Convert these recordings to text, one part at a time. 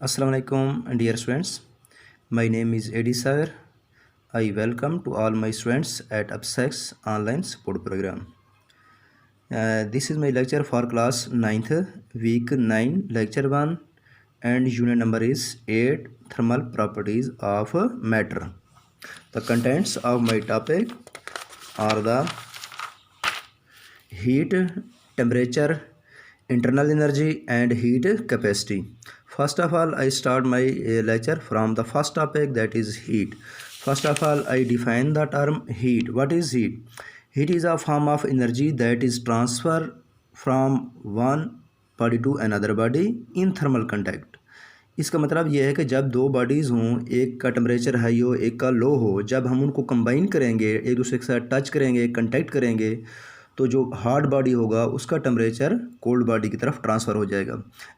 Assalamu alaikum, dear students. My name is Edi Sir. I welcome to all my students at UpSex online support program. This is my lecture for class 9th, week 9, lecture 1, and unit number is 8, thermal properties of matter. The contents of my topic are the heat, temperature, internal energy and heat capacity. First of all, I start my lecture from the first topic, that is heat. First of all, I define the term heat. What is heat? Heat is a form of energy that is transferred from one body to another body in thermal contact. इसका मतलब यह है कि जब दो bodies हों, एक का टेम्परेचर हाई हो, एक का लो हो, जब हम उनको कंबाइन करेंगे, एक दूसरे के साथ टच करेंगे, कंटैक्ट करेंगे, तो जो हार्ड बॉडी होगा उसका टेम्परेचर कोल्ड बॉडी की तरफ ट्रांसफ़र हो जाएगा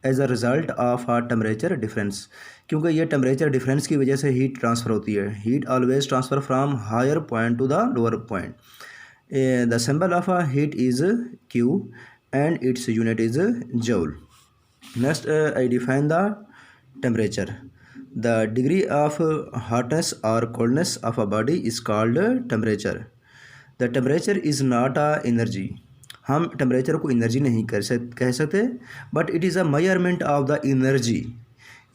as a result of a temperature difference. क्योंकि ये टेम्परेचर डिफरेंस की वजह से हीट ट्रांसफ़र होती है। Heat always transfer from higher point to the lower point. The symbol of a heat is Q and its unit is joule. Next, I define the temperature. The degree of hotness or coldness of a body is called temperature. The temperature is not a energy. हम temperature को energy नहीं कह सकते, but it is a measurement of the energy.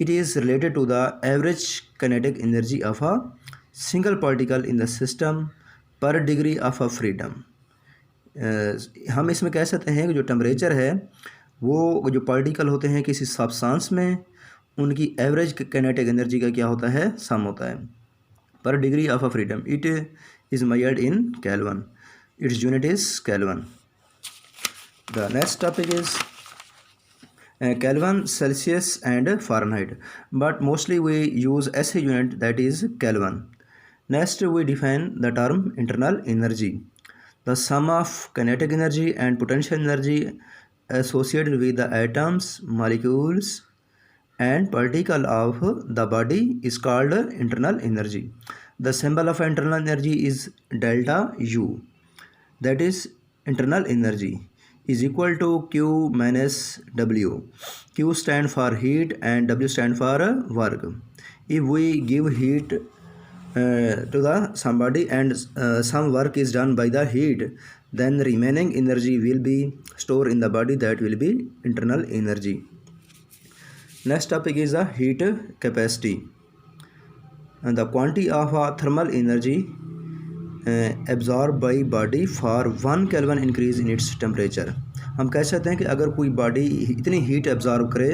It is related to the average kinetic energy of a single particle in the system per degree of a freedom. हम इसमें कह सकते हैं कि जो टेम्परेचर है वो जो पार्टिकल होते हैं किसी सब्सटेंस में, उनकी एवरेज काइनेटिक एनर्जी का क्या होता है, सम होता है पर degree of a freedom. It is measured in Kelvin. Its unit is Kelvin. The next topic is Kelvin, Celsius and Fahrenheit, but mostly we use SI unit, that is Kelvin. Next, we define the term internal energy, the sum of kinetic energy and potential energy associated with the atoms, molecules and particle of the body is called internal energy. The symbol of internal energy is delta U, that is internal energy is equal to Q minus W. Q stand for heat and W stand for work. If we give heat to the somebody and some work is done by the heat, then remaining energy will be stored in the body, that will be internal energy. Next topic is the heat capacity. And the quantity of thermal energy absorbed by body for 1 Kelvin increase in its temperature. हम कह सकते हैं कि अगर कोई body इतनी heat absorb करे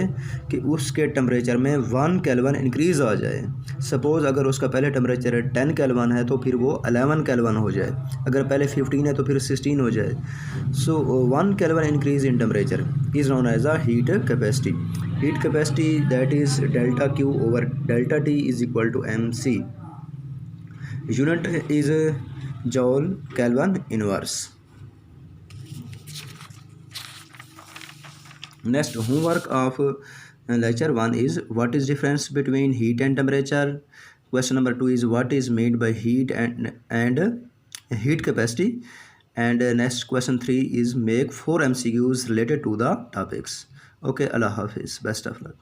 कि उसके टेम्परेचर में 1 केल्विन इंक्रीज़ आ जाए. सपोज़ अगर उसका पहले टेम्परेचर 10 केल्विन है तो फिर वो 11 केल्विन हो जाए, अगर पहले 15 है तो फिर 16 हो जाए. So 1 kelvin increase in temperature is known as a heat capacity. Heat capacity, that is delta Q over delta T is equal to MC. Unit is joule Kelvin inverse. Next, homework of lecture 1 is what is difference between heat and temperature. Question number 2 is what is made by heat and heat capacity. And next question 3 is make 4 MCQs related to the topics. Okay, Allah Hafiz. Best of luck.